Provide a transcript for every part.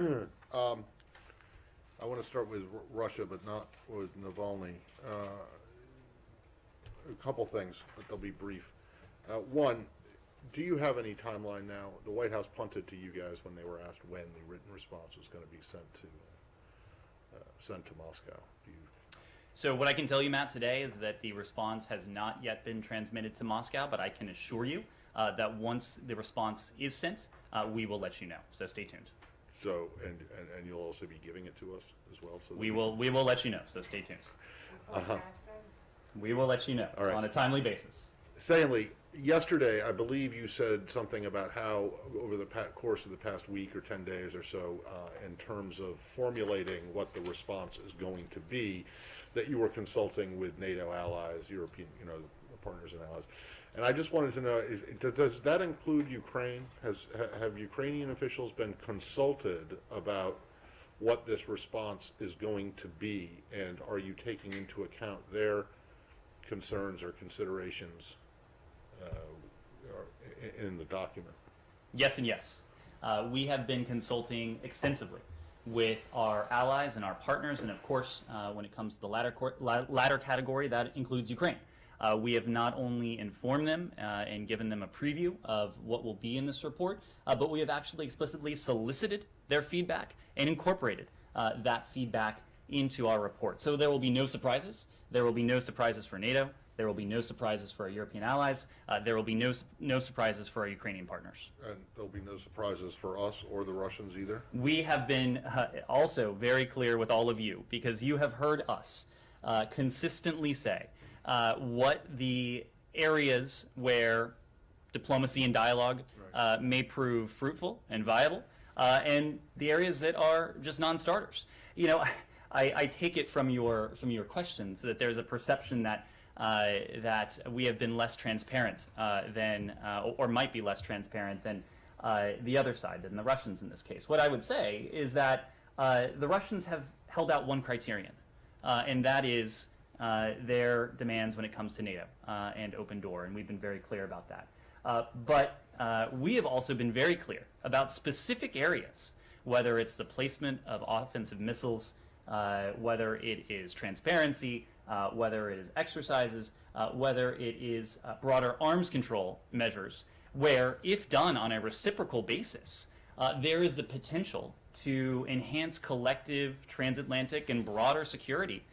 I want to start with Russia, but not with Navalny. A couple things, but they'll be brief. One, do you have any timeline now? The White House punted to you guys when they were asked when the written response was going to be sent to Moscow. Do you? So what I can tell you, Matt, today is that the response has not yet been transmitted to Moscow, but I can assure you that once the response is sent, we will let you know. So stay tuned. So and you'll also be giving it to us as well. So we will let you know. So stay tuned. We will let you know on a timely basis. Secondly, yesterday I believe you said something about how over the course of the past week or 10 days or so, in terms of formulating what the response is going to be, that you were consulting with NATO allies, European, partners and allies. And I just wanted to know, does that include Ukraine? Have Ukrainian officials been consulted about what this response is going to be, and are you taking into account their concerns or considerations in the document? Yes and yes. We have been consulting extensively with our allies and our partners, and of course, when it comes to the latter category, that includes Ukraine. We have not only informed them and given them a preview of what will be in this report, but we have actually explicitly solicited their feedback and incorporated that feedback into our report. So there will be no surprises. There will be no surprises for NATO. There will be no surprises for our European allies. There will be no surprises for our Ukrainian partners. And there'll be no surprises for us or the Russians either? We have been also very clear with all of you, because you have heard us consistently say what the areas where diplomacy and dialogue may prove fruitful and viable, and the areas that are just non-starters. I take it from your questions that there's a perception that that we have been less transparent than, or might be less transparent than the other side, than the Russians in this case. What I would say is that the Russians have held out one criterion, and that is their demands when it comes to NATO and open door, and we've been very clear about that. But we have also been very clear about specific areas, whether it's the placement of offensive missiles, whether it is transparency, whether it is exercises, whether it is broader arms control measures, where, if done on a reciprocal basis, there is the potential to enhance collective transatlantic and broader security.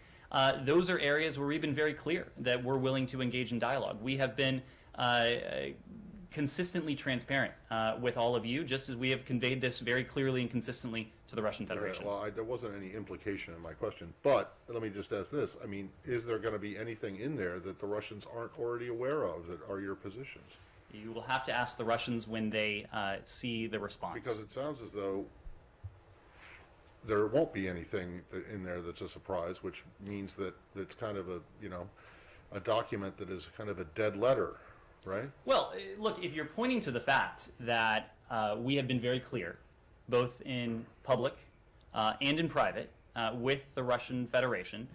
Those are areas where we've been very clear that we're willing to engage in dialogue. We have been consistently transparent with all of you, just as we have conveyed this very clearly and consistently to the Russian Federation. Well, there wasn't any implication in my question, but let me just ask this. I mean, is there going to be anything in there that the Russians aren't already aware of that are your positions? You will have to ask the Russians when they see the response. Because it sounds as though there won't be anything in there that's a surprise, which means that it's kind of a document that is kind of a dead letter. Right? Well, look, if you're pointing to the fact that we have been very clear, both in public and in private, with the Russian Federation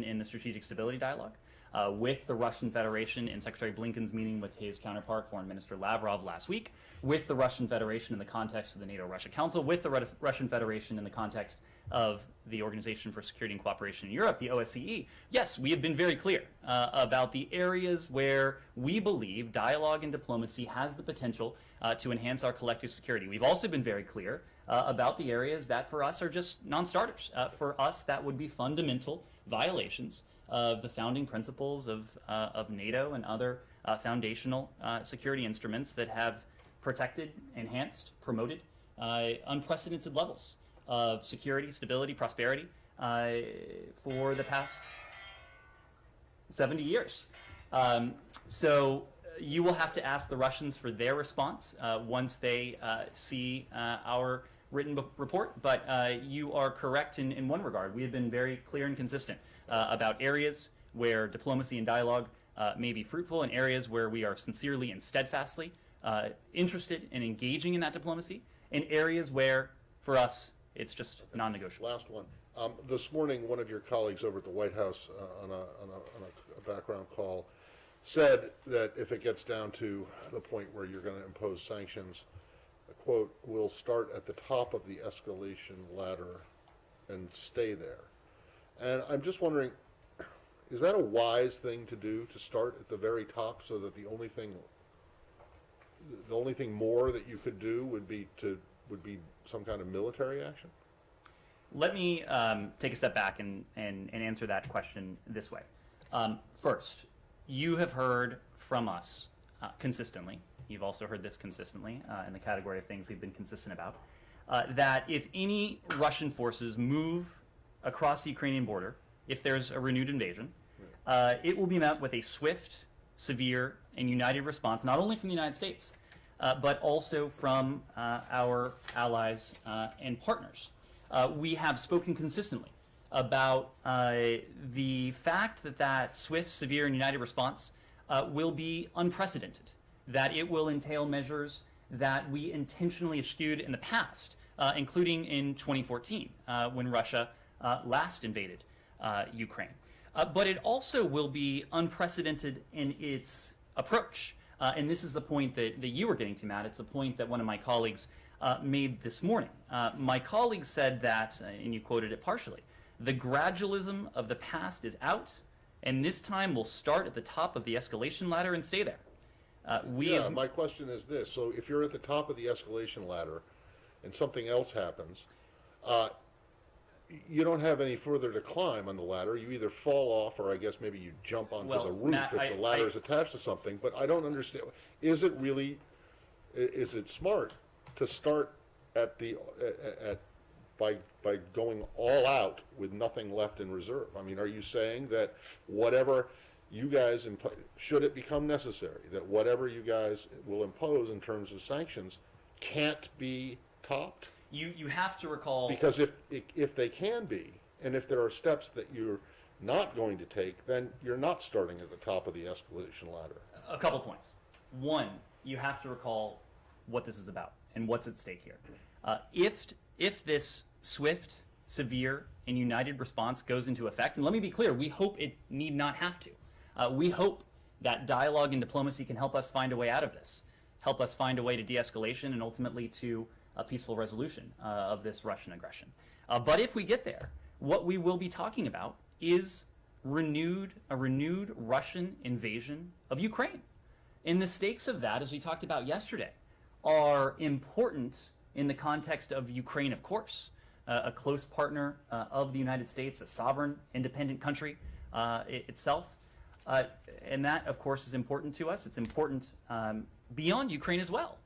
in the Strategic Stability Dialogue, with the Russian Federation in Secretary Blinken's meeting with his counterpart, Foreign Minister Lavrov, last week, with the Russian Federation in the context of the NATO-Russia Council, with the Russian Federation in the context of the Organization for Security and Cooperation in Europe, the OSCE. Yes, we have been very clear about the areas where we believe dialogue and diplomacy has the potential to enhance our collective security. We've also been very clear about the areas that for us are just non-starters. For us, that would be fundamental violations of the founding principles of NATO and other foundational security instruments that have protected, enhanced, promoted unprecedented levels of security, stability, prosperity for the past 70 years. So you will have to ask the Russians for their response once they see our written report, but you are correct in one regard. We have been very clear and consistent about areas where diplomacy and dialogue may be fruitful, and areas where we are sincerely and steadfastly interested in engaging in that diplomacy, and areas where, for us, it's just non-negotiable. Last one. This morning, one of your colleagues over at the White House on a background call said that if it gets down to the point where you're going to impose sanctions, quote, "will start at the top of the escalation ladder and stay there." And I'm just wondering, is that a wise thing to do, to start at the very top, so that the only thing more that you could do would be some kind of military action? Let me take a step back and answer that question this way. First, you have heard from us consistently. You've also heard this consistently in the category of things we've been consistent about, that if any Russian forces move across the Ukrainian border, if there's a renewed invasion, it will be met with a swift, severe, and united response, not only from the United States, but also from our allies and partners. We have spoken consistently about the fact that that swift, severe, and united response will be unprecedented, that it will entail measures that we intentionally eschewed in the past, including in 2014 when Russia last invaded Ukraine. But it also will be unprecedented in its approach. And this is the point that you were getting to, Matt. It's the point that one of my colleagues made this morning. My colleague said that, and you quoted it partially, the gradualism of the past is out, and this time will start at the top of the escalation ladder and stay there. My question is this. So if you're at the top of the escalation ladder and something else happens, you don't have any further to climb on the ladder. You either fall off, or I guess maybe you jump onto the roof, Matt, if the ladder is attached to something. But I don't understand. Is it smart to start by going all out with nothing left in reserve? I mean, are you saying that whatever you guys should it become necessary, that whatever you guys will impose in terms of sanctions can't be topped? You have to recall, because if they can be, and if there are steps that you're not going to take, then you're not starting at the top of the escalation ladder. a couple points. One, you have to recall what this is about and what's at stake here. If this swift, severe, and united response goes into effect, and let me be clear, we hope it need not have to. We hope that dialogue and diplomacy can help us find a way out of this, help us find a way to de-escalation and ultimately to a peaceful resolution of this Russian aggression. But if we get there, what we will be talking about is a renewed Russian invasion of Ukraine. And the stakes of that, as we talked about yesterday, are important in the context of Ukraine, of course, a close partner of the United States, a sovereign, independent country itself. And that, of course, is important to us. It's important beyond Ukraine as well.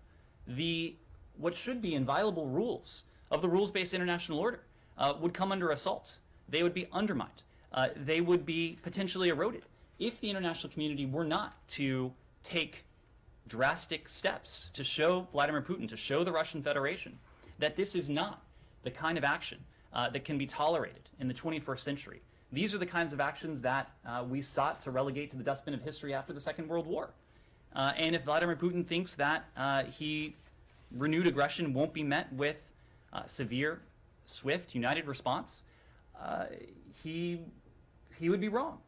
What should be inviolable rules of the rules-based international order would come under assault. They would be undermined. They would be potentially eroded if the international community were not to take drastic steps to show Vladimir Putin, to show the Russian Federation that this is not the kind of action that can be tolerated in the 21st century. These are the kinds of actions that we sought to relegate to the dustbin of history after the Second World War. And if Vladimir Putin thinks that renewed aggression won't be met with severe, swift, united response, he would be wrong.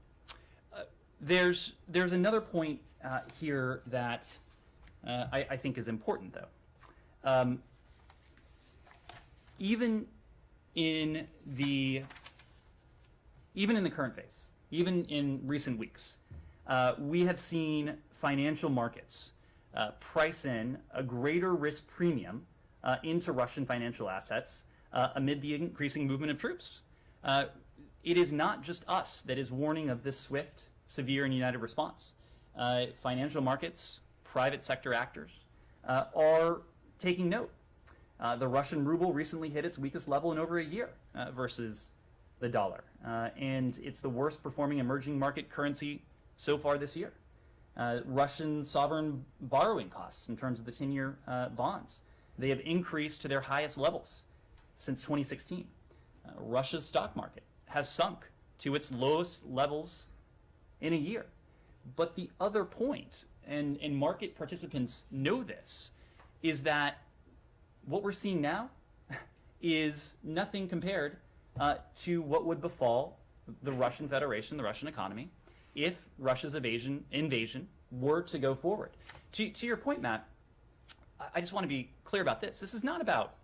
There's another point here that I think is important, though. Even in the current phase, even in recent weeks, we have seen financial markets price in a greater risk premium into Russian financial assets amid the increasing movement of troops. It is not just us that is warning of this swift, severe, and united response. Financial markets, private sector actors are taking note. The Russian ruble recently hit its weakest level in over a year versus the dollar. And it's the worst performing emerging market currency so far this year. Russian sovereign borrowing costs in terms of the 10-year bonds, they have increased to their highest levels since 2016. Russia's stock market has sunk to its lowest levels in a year. But the other point, and market participants know this, is that what we're seeing now is nothing compared to what would befall the Russian Federation, the Russian economy, if Russia's invasion were to go forward. To your point, Matt, I just want to be clear about this. This is not about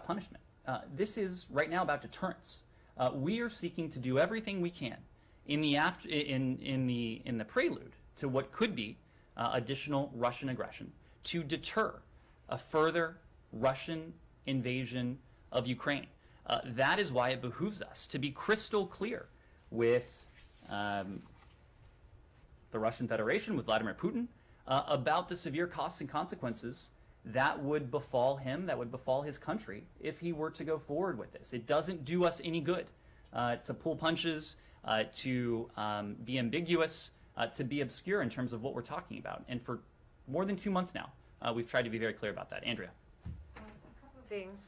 punishment. This is right now about deterrence. We are seeking to do everything we can in the prelude to what could be additional Russian aggression to deter a further Russian invasion of Ukraine. That is why it behooves us to be crystal clear with the Russian Federation, with Vladimir Putin, about the severe costs and consequences that would befall him, that would befall his country if he were to go forward with this. It doesn't do us any good to pull punches, to be ambiguous, to be obscure in terms of what we're talking about. And for more than 2 months now, we've tried to be very clear about that. Andrea. A couple of things.